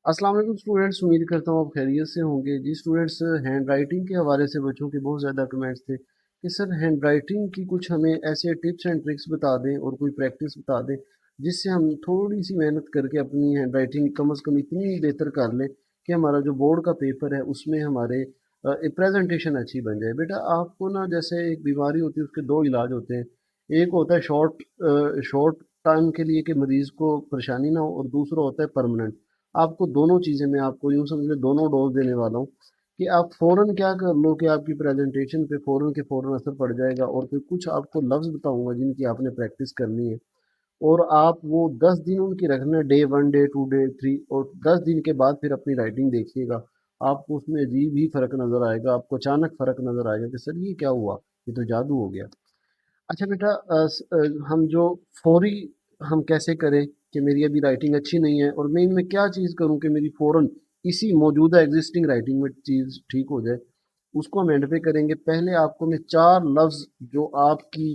अस्सलाम वालेकुम स्टूडेंट्स, उम्मीद करता हूँ आप खैरियत से होंगे। जी स्टूडेंट्स, हैंड राइटिंग के हवाले से बच्चों के बहुत ज़्यादा कमेंट्स थे कि सर हैंड राइटिंग की कुछ हमें ऐसे टिप्स एंड ट्रिक्स बता दें और कोई प्रैक्टिस बता दें जिससे हम थोड़ी सी मेहनत करके अपनी हैंड राइटिंग कम अज़ कम इतनी बेहतर कर लें कि हमारा जो बोर्ड का पेपर है उसमें हमारे प्रेजेंटेशन अच्छी बन जाए। बेटा आपको ना, जैसे एक बीमारी होती है उसके दो इलाज होते हैं। एक होता है शॉर्ट टाइम के लिए कि मरीज़ को परेशानी ना हो, और दूसरा होता है परमानेंट। आपको दोनों चीज़ें, मैं आपको यूँ समझ लें दोनों डोज देने वाला हूँ कि आप फ़ौरन क्या कर लो कि आपकी प्रेजेंटेशन पे फ़ौरन के फ़ौरन असर पड़ जाएगा। और फिर कुछ आपको लफ्ज़ बताऊंगा जिनकी आपने प्रैक्टिस करनी है, और आप वो 10 दिन उनकी रखना, डे 1, डे 2, डे 3, और 10 दिन के बाद फिर अपनी राइटिंग देखिएगा। आपको उसमें अजीब ही फ़र्क नज़र आएगा, आपको अचानक फ़र्क नज़र आएगा कि सर ये क्या हुआ, ये तो जादू हो गया। अच्छा बेटा, हम जो फौरी हम कैसे करें कि मेरी अभी राइटिंग अच्छी नहीं है और मैं इनमें क्या चीज़ करूं कि मेरी फ़ौरन इसी मौजूदा एग्जिस्टिंग राइटिंग में चीज़ ठीक हो जाए, उसको हम एंड पे करेंगे। पहले आपको मैं चार लफ्ज़, जो आपकी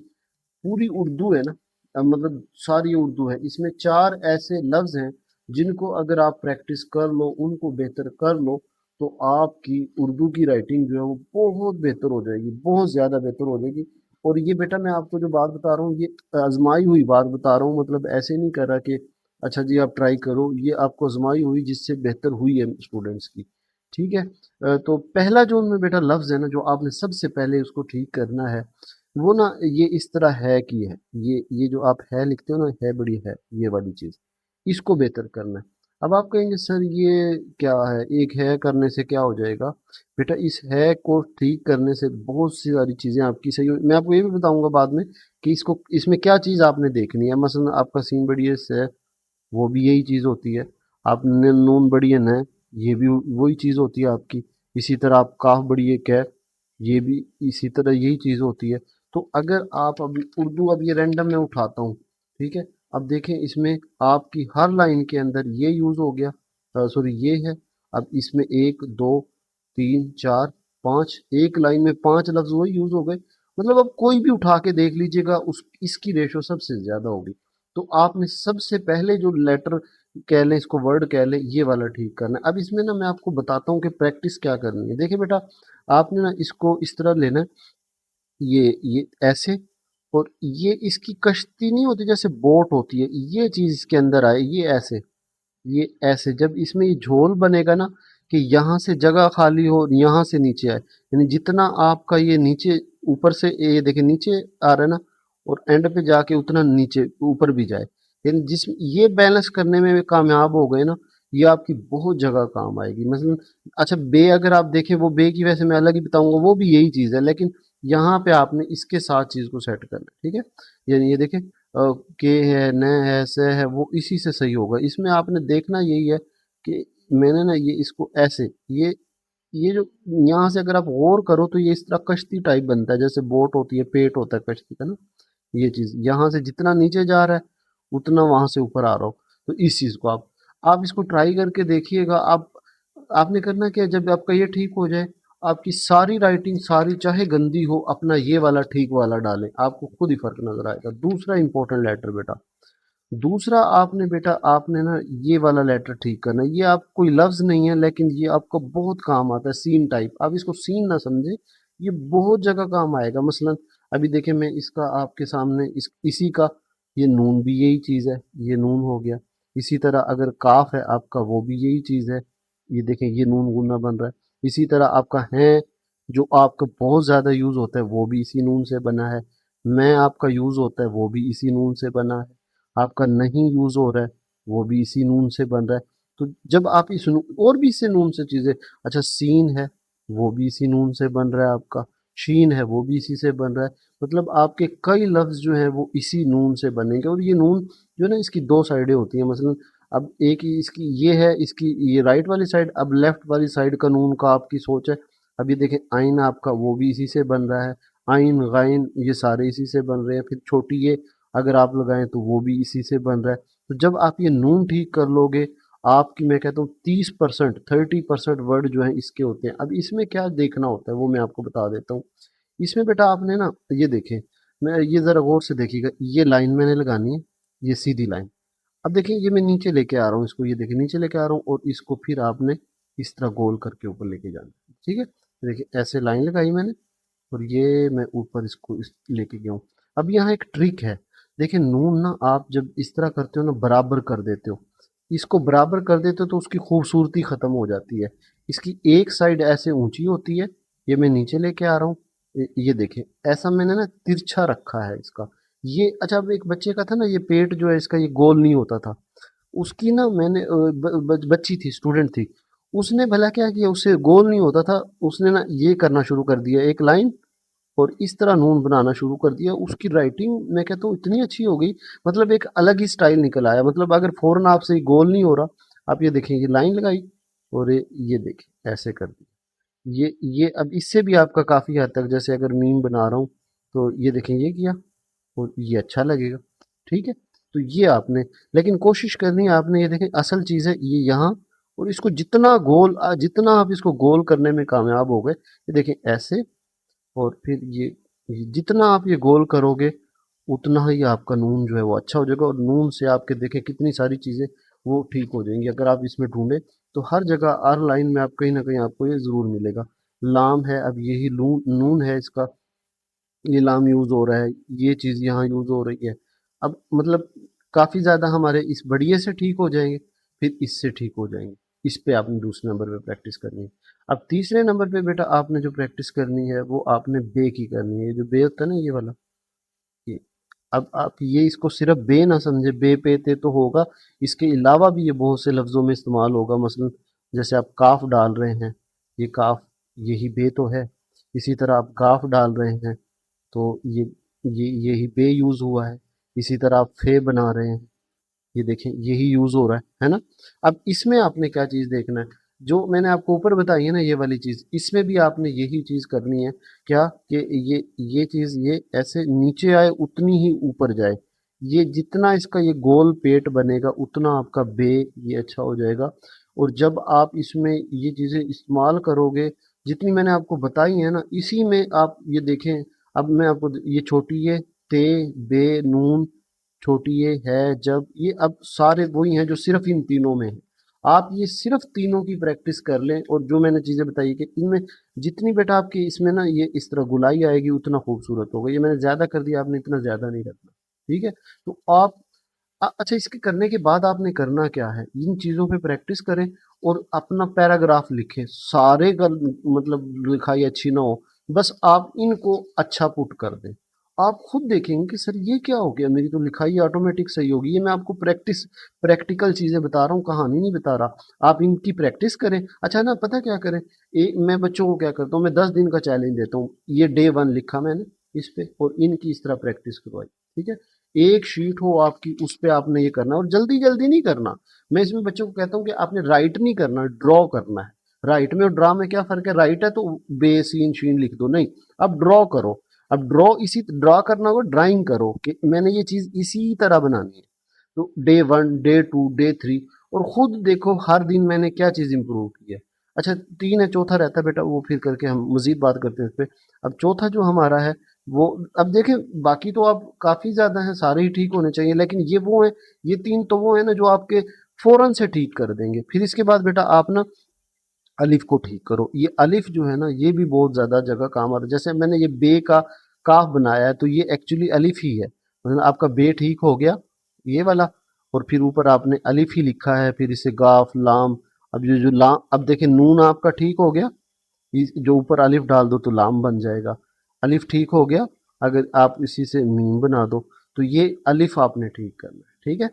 पूरी उर्दू है ना, मतलब सारी उर्दू है, इसमें चार ऐसे लफ्ज़ हैं जिनको अगर आप प्रैक्टिस कर लो, उनको बेहतर कर लो, तो आपकी उर्दू की राइटिंग जो है वो बहुत बेहतर हो जाएगी, बहुत ज़्यादा बेहतर हो जाएगी। और ये बेटा मैं आपको जो बात बता रहा हूँ ये आजमाई हुई बात बता रहा हूँ, मतलब ऐसे नहीं कर रहा कि अच्छा जी आप ट्राई करो, ये आपको आजमाई हुई जिससे बेहतर हुई है स्टूडेंट्स की। ठीक है। तो पहला जो उनमें बेटा लफ्ज़ है ना, जो आपने सबसे पहले उसको ठीक करना है, वो ना ये इस तरह है कि है, ये जो आप है लिखते हो ना, है बड़ी है, ये वाली चीज़, इसको बेहतर करना है। अब आप कहेंगे सर ये क्या है, एक है करने से क्या हो जाएगा? बेटा इस है को ठीक करने से बहुत सी सारी चीज़ें आपकी सही हो। मैं आपको ये भी बताऊंगा बाद में कि इसको, इसमें क्या चीज़ आपने देखनी है। मसलन आपका सीन बड़ी है, वो भी यही चीज़ होती है। आपने नून बड़ी है न, ये भी वही चीज़ होती है आपकी। इसी तरह आप काफ बड़ी है कै, ये भी इसी तरह यही चीज़ होती है। तो अगर आप अभी उर्दू, अब ये रैंडम में उठाता हूँ, ठीक है। अब देखें इसमें आपकी हर लाइन के अंदर ये यूज़ हो गया, सॉरी ये है। अब इसमें एक दो तीन चार पाँच, एक लाइन में पांच लफ्ज वही यूज़ हो गए। मतलब अब कोई भी उठा के देख लीजिएगा, उस इसकी रेशो सबसे ज़्यादा होगी। तो आपने सबसे पहले जो लेटर कह लें, इसको वर्ड कह लें, ये वाला ठीक करना है। अब इसमें ना मैं आपको बताता हूँ कि प्रैक्टिस क्या करनी है। देखिए बेटा, आपने ना इसको इस तरह लेना है, ये ऐसे, और ये इसकी कश्ती नहीं होती जैसे बोट होती है, ये चीज़ इसके अंदर आए, ये ऐसे जब इसमें ये झोल बनेगा ना, कि यहाँ से जगह खाली हो, यहाँ से नीचे आए, यानी जितना आपका ये नीचे ऊपर से ये देखिए नीचे आ रहा है ना, और एंड पे जाके उतना नीचे ऊपर भी जाए, यानी जिस ये बैलेंस करने में कामयाब हो गए ना, ये आपकी बहुत जगह काम आएगी। मतलब अच्छा बे, अगर आप देखें वो बे की वैसे मैं अलग ही बताऊंगा, वो भी यही चीज़ है, लेकिन यहाँ पे आपने इसके साथ चीज़ को सेट करना है, ठीक है। यानी ये देखें, के है, न है, से है, वो इसी से सही होगा। इसमें आपने देखना यही है कि मैंने ना ये इसको ऐसे, ये जो यहाँ से अगर आप गौर करो तो ये इस तरह कश्ती टाइप बनता है, जैसे बोट होती है, पेट होता है कश्ती का ना, ये चीज़ यहाँ से जितना नीचे जा रहा है उतना वहां से ऊपर आ रहा हो। तो इस चीज़ को आप इसको ट्राई करके देखिएगा। आप आपने करना क्या है, जब आपका ये ठीक हो जाए, आपकी सारी राइटिंग सारी चाहे गंदी हो, अपना ये वाला ठीक वाला डालें, आपको खुद ही फर्क नजर आएगा। दूसरा इंपॉर्टेंट लेटर बेटा, दूसरा आपने बेटा, आपने ना ये वाला लेटर ठीक करना है। ये आप कोई लफ्ज नहीं है, लेकिन ये आपको बहुत काम आता है, सीन टाइप। आप इसको सीन ना समझे, ये बहुत जगह काम आएगा। मसलन अभी देखें, मैं इसका आपके सामने इसी का, ये नून भी यही चीज़ है, ये नून हो गया। इसी तरह अगर काफ है आपका, वो भी यही चीज़ है, ये देखें ये नून गुना बन रहा है। इसी तरह आपका है, जो आपका बहुत ज़्यादा यूज़ होता है, वो भी इसी नून से बना है। मैं आपका यूज़ होता है, वो भी इसी नून से बना है। आपका नहीं यूज़ हो रहा है, वो भी इसी नून से बन रहा है। तो जब आप और भी इससे नून से चीज़ें, अच्छा सीन है, वो भी इसी नून से बन रहा है आपका। शीन है, वो भी इसी से बन रहा है। मतलब आपके कई लफ्ज़ जो हैं वो इसी नून से बनेंगे। और ये नून जो है ना, इसकी दो साइडें होती हैं। मसलन अब एक ही इसकी ये है, इसकी ये राइट वाली साइड, अब लेफ्ट वाली साइड का नून का आपकी सोच है। अब ये देखें आइन आपका, वो भी इसी से बन रहा है। आइन गाइन ये सारे इसी से बन रहे हैं। फिर छोटी ये अगर आप लगाएं तो वो भी इसी से बन रहा है। तो जब आप ये नून ठीक कर लोगे, आपकी मैं कहता हूँ 30%, 30% वर्ड जो है इसके होते हैं। अब इसमें क्या देखना होता है वो मैं आपको बता देता हूँ। इसमें बेटा आपने ना ये देखें, मैं ये ज़रा गौर से देखिएगा, ये लाइन मैंने लगानी है, ये सीधी लाइन। अब देखिए ये मैं नीचे लेके आ रहा हूँ इसको, ये देखिए नीचे लेके आ रहा हूँ और इसको फिर आपने इस तरह गोल करके ऊपर लेके जाना है, ठीक है। देखिए ऐसे लाइन लगाई मैंने और ये मैं ऊपर इसको लेके गया हूँ। अब यहाँ एक ट्रिक है, देखिए नून ना आप जब इस तरह करते हो ना, बराबर कर देते हो, इसको बराबर कर देते हो तो उसकी खूबसूरती खत्म हो जाती है। इसकी एक साइड ऐसे ऊंची होती है, ये मैं नीचे लेके आ रहा हूँ, ये देखें ऐसा मैंने ना तिरछा रखा है इसका। ये अच्छा, अब एक बच्चे का था ना, ये पेट जो है इसका ये गोल नहीं होता था, उसकी ना मैंने बच्ची थी, स्टूडेंट थी, उसने भला क्या किया, उससे गोल नहीं होता था, उसने ना ये करना शुरू कर दिया एक लाइन और इस तरह नून बनाना शुरू कर दिया। उसकी राइटिंग मैं कहता हूँ इतनी अच्छी हो गई, मतलब एक अलग ही स्टाइल निकल आया। मतलब अगर फौरन आपसे ये गोल नहीं हो रहा, आप ये देखें, ये लाइन लगाई और ये देखें ऐसे कर दी। ये अब इससे भी आपका काफ़ी हद तक, जैसे अगर मीम बना रहा हूँ तो ये देखें ये किया और ये अच्छा लगेगा, ठीक है। तो ये आपने, लेकिन कोशिश करनी है आपने, ये देखें असल चीज़ है ये यहाँ, और इसको जितना गोल जितना आप इसको गोल करने में कामयाब हो गए, ये देखें ऐसे, और फिर ये जितना आप ये गोल करोगे उतना ही आपका नून जो है वो अच्छा हो जाएगा, और नून से आपके देखें कितनी सारी चीज़ें वो ठीक हो जाएंगी। अगर आप इसमें ढूंढें तो हर जगह हर लाइन में आप कहीं ना कहीं आपको ये ज़रूर मिलेगा। लाम है, अब यही लून नून है इसका, ये लाम यूज़ हो रहा है, ये चीज़ यहाँ यूज़ हो रही है। अब मतलब काफ़ी ज़्यादा हमारे इस बढ़िया से ठीक हो जाएंगे, फिर इससे ठीक हो जाएंगे। इस पे आपने दूसरे नंबर पे प्रैक्टिस करनी है। अब तीसरे नंबर पे बेटा आपने जो प्रैक्टिस करनी है वो आपने बे की करनी है। ये जो बे होता है ना ये वाला, ये, अब आप ये इसको सिर्फ बे ना समझे, बे पे ते तो होगा, इसके अलावा भी ये बहुत से लफ्ज़ों में इस्तेमाल होगा। मसलन जैसे आप काफ डाल रहे हैं, ये काफ यही बे तो है। इसी तरह आप गाफ डाल रहे हैं तो यही बे यूज़ हुआ है। इसी तरह आप फे बना रहे हैं, ये देखें यही यूज़ हो रहा है ना। अब इसमें आपने क्या चीज़ देखना है, जो मैंने आपको ऊपर बताई है ना ये वाली चीज़, इसमें भी आपने यही चीज़ करनी है। क्या कि ये चीज़ ये ऐसे नीचे आए उतनी ही ऊपर जाए, ये जितना इसका ये गोल पेट बनेगा उतना आपका बे ये अच्छा हो जाएगा। और जब आप इसमें ये चीज़ें इस्तेमाल करोगे जितनी मैंने आपको बताई है ना, इसी में आप ये देखें। अब मैं आपको ये छोटी ये ते बे नून, छोटी ये है जब, ये अब सारे वही हैं जो सिर्फ इन तीनों में हैं। आप ये सिर्फ तीनों की प्रैक्टिस कर लें, और जो मैंने चीज़ें बताई कि इनमें जितनी बेटा आपकी इसमें ना ये इस तरह गुलाई आएगी उतना खूबसूरत होगा। ये मैंने ज़्यादा कर दिया, आपने इतना ज़्यादा नहीं करना, ठीक है। तो आप अच्छा, इसके करने के बाद आपने करना क्या है, इन चीज़ों पे प्रैक्टिस करें और अपना पैराग्राफ लिखें। सारे का मतलब लिखाई अच्छी ना हो, बस आप इनको अच्छा पुट कर दें। आप खुद देखेंगे कि सर ये क्या हो गया, मेरी तो लिखाई ऑटोमेटिक सही होगी। ये मैं आपको प्रैक्टिकल चीज़ें बता रहा हूँ, कहानी नहीं बता रहा। आप इनकी प्रैक्टिस करें। अच्छा ना, पता क्या करें, मैं बच्चों को क्या करता हूँ, मैं 10 दिन का चैलेंज देता हूँ। ये डे 1 लिखा मैंने इस पे, और इनकी इस तरह प्रैक्टिस करवाई, ठीक है। एक शीट हो आपकी, उस पे आपने ये करना, और जल्दी जल्दी नहीं करना। मैं इसमें बच्चों को कहता हूँ कि आपने राइट नहीं करना, ड्रॉ करना है। राइट में और ड्रा में क्या फर्क है, राइट है तो बे सीन शीन लिख दो, नहीं, अब ड्रॉ करो। अब ड्रॉ करना होगा, ड्राइंग करो कि मैंने ये चीज इसी तरह बनानी है। तो डे 1 डे 2 डे 3, और खुद देखो हर दिन मैंने क्या चीज इंप्रूव की है। अच्छा 3 है, चौथा रहता है बेटा, वो फिर करके हम मजीद बात करते हैं इस पे। अब चौथा जो हमारा है वो, अब देखें बाकी तो आप काफ़ी ज़्यादा हैं, सारे ही ठीक होने चाहिए, लेकिन ये वो हैं, ये 3 तो वो हैं ना जो आपके फ़ौरन से ठीक कर देंगे। फिर इसके बाद बेटा आप ना अलिफ को ठीक करो। ये अलिफ जो है ना ये भी बहुत ज़्यादा जगह काम आता है। जैसे मैंने ये बे का काफ बनाया है तो ये एक्चुअली अलिफ ही है, मतलब आपका बे ठीक हो गया ये वाला, और फिर ऊपर आपने अलिफ ही लिखा है, फिर इसे गाफ लाम। अब ये जो लाम, अब देखिए नून आपका ठीक हो गया, जो ऊपर अलिफ डाल दो तो लाम बन जाएगा। अलिफ ठीक हो गया, अगर आप इसी से मीम बना दो तो ये अलिफ आपने ठीक करना है, ठीक है।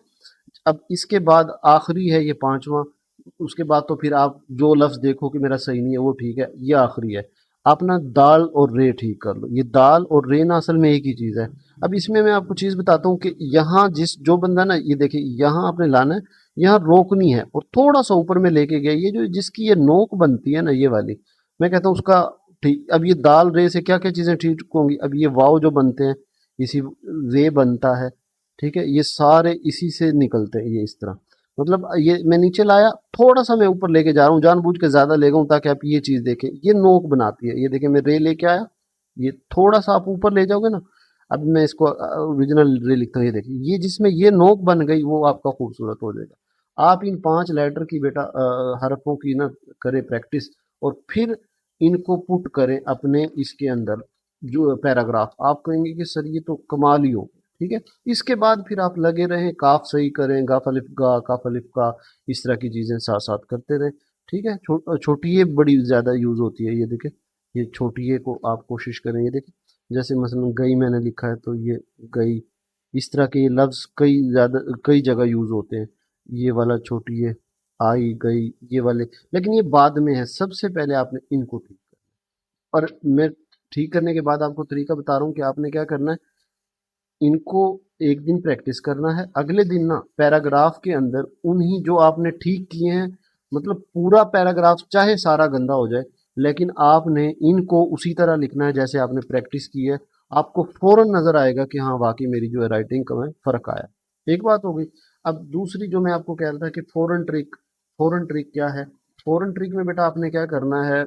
अब इसके बाद आखिरी है ये पांचवा, उसके बाद तो फिर आप जो लफ्ज़ देखो कि मेरा सही नहीं है वो ठीक है, ये आखिरी है। आप ना दाल और रे ठीक कर लो। ये दाल और रे ना असल में एक ही चीज़ है। अब इसमें मैं आपको चीज़ बताता हूँ कि यहाँ जिस जो बंदा ना, ये देखिए यहाँ आपने लाना है, यहाँ रोकनी है और थोड़ा सा ऊपर में लेके गया, ये जो जिसकी ये नोक बनती है ना ये वाली, मैं कहता हूँ उसका ठीक। अब ये दाल रे से क्या क्या चीज़ें ठीक होंगी, अब ये वाव जो बनते हैं इसी रे बनता है, ठीक है। ये सारे इसी से निकलते हैं, ये इस तरह, मतलब ये मैं नीचे लाया, थोड़ा सा मैं ऊपर लेके जा रहा हूँ, जानबूझ के ज़्यादा ले गया हूँ ताकि आप ये चीज़ देखें। ये नोक बनाती है, ये देखें मैं रे लेके आया, ये थोड़ा सा आप ऊपर ले जाओगे ना, اب میں اس کو اوریجنل لکھتا ہوں، یہ دیکھیے، یہ جس میں یہ نوک بن گئی وہ آپ کا خوبصورت ہو جائے گا۔ آپ ان 5 لیٹر کی بیٹا حرفوں کی نا کریں پریکٹس، اور پھر ان کو پٹ کریں اپنے اس کے اندر جو پیراگراف، آپ کہیں گے کہ سر یہ تو کمال ہی ہو، ٹھیک ہے۔ اس کے بعد پھر آپ لگے رہیں، کاف صحیح کریں، گاف الف گا، کاف الف کا، اس طرح کی چیزیں ساتھ ساتھ کرتے رہیں، ٹھیک ہے۔ چھوٹی بڑی زیادہ یوز ہوتی ہے، یہ دیکھیں، یہ چھوٹی کو آپ کوشش کریں، یہ دیکھیں، جیسے مثلا گئی میں نے لکھا ہے تو یہ گئی، اس طرح کے یہ لفظ کئی جگہ یوز ہوتے ہیں، یہ والا چھوٹی آئی گئی، یہ والے، لیکن یہ بعد میں ہے، سب سے پہلے آپ نے ان کو ٹھیک کرنا۔ اور میں ٹھیک کرنے کے بعد آپ کو طریقہ بتا رہا ہوں کہ آپ نے کیا کرنا ہے، ان کو ایک دن پریکٹس کرنا ہے، اگلے دن نا پیراگراف کے اندر انہی جو آپ نے ٹھیک کیے ہیں، مطلب پورا پیراگراف چاہے سارا گندا ہو جائے، لیکن آپ نے ان کو اسی طرح لکھنا ہے جیسے آپ نے پریکٹس کی ہے۔ آپ کو فوراً نظر آئے گا کہ ہاں واقعی میری جو ہے رائٹنگ کا میں فرق آیا۔ ایک بات ہو گئی۔ اب دوسری جو میں آپ کو کہہ رہا تھا کہ فوراً ٹرک کیا ہے؟ فوراً ٹرک میں بیٹا آپ نے کیا کرنا ہے،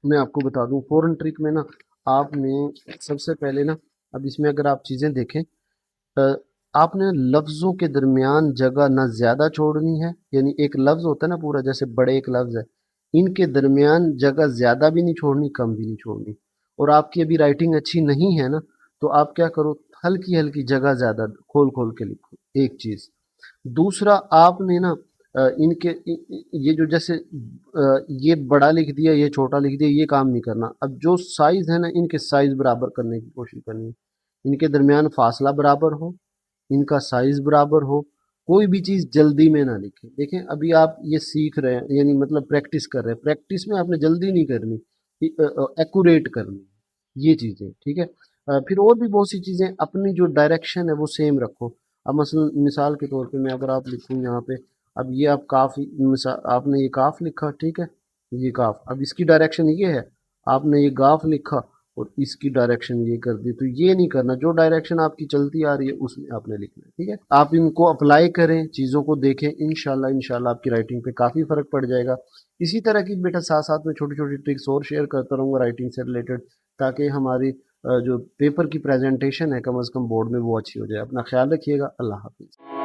میں آپ کو بتا دوں، فوراً ٹرک میں نا آپ نے سب سے پہلے نا، اب اس میں اگر آپ چیزیں دیکھیں، آپ نے لفظوں کے درمیان جگہ نہ زیادہ چھوڑنی ہے، یعنی ایک لفظ ہوتا ہے نا پورا، جیسے بڑے ایک لفظ ہے، ان کے درمیان جگہ زیادہ بھی نہیں چھوڑنی، کم بھی نہیں چھوڑنی۔ اور آپ کی ابھی رائٹنگ اچھی نہیں ہے نا، تو آپ کیا کرو، ہلکی ہلکی جگہ زیادہ کھول کھول کے لکھو، ایک چیز۔ دوسرا آپ نے نا ان کے یہ جو جیسے یہ بڑا لکھ دیا، یہ چھوٹا لکھ دیا، یہ کام نہیں کرنا۔ اب جو سائز ہے نا، ان کے سائز برابر کرنے کی کوشش کرنی ہے، ان کے درمیان فاصلہ برابر ہو، ان کا سائز برابر ہو، کوئی بھی چیز جلدی میں نہ لکھیں۔ دیکھیں ابھی آپ یہ سیکھ رہے ہیں، یعنی مطلب پریکٹس کر رہے ہیں، پریکٹس میں آپ نے جلدی نہیں کرنی، ایکوریٹ کرنی، یہ چیزیں، ٹھیک ہے۔ پھر اور بھی بہت سی چیزیں، اپنی جو ڈائریکشن ہے وہ سیم رکھو۔ اب مثلا مثال کے طور پہ میں اگر آپ لکھوں یہاں پہ، اب یہ آپ کاف، آپ نے یہ کاف لکھا، ٹھیک ہے، یہ کاف، اب اس کی ڈائریکشن یہ ہے، آپ نے یہ گاف لکھا اور اس کی ڈائریکشن یہ کر دی، تو یہ نہیں کرنا، جو ڈائریکشن آپ کی چلتی آ رہی ہے اس میں آپ نے لکھنا ہے، ٹھیک ہے۔ آپ ان کو اپلائی کریں، چیزوں کو دیکھیں، انشاءاللہ آپ کی رائٹنگ پہ کافی فرق پڑ جائے گا۔ اسی طرح کی بیٹا ساتھ ساتھ میں چھوٹی چھوٹی ٹرکس اور شیئر کرتا رہوں گا رائٹنگ سے ریلیٹڈ، تاکہ ہماری جو پیپر کی پریزنٹیشن ہے کم از کم بورڈ میں وہ اچھی ہو جائے۔ اپنا خیال رکھیے گا، اللہ حافظ۔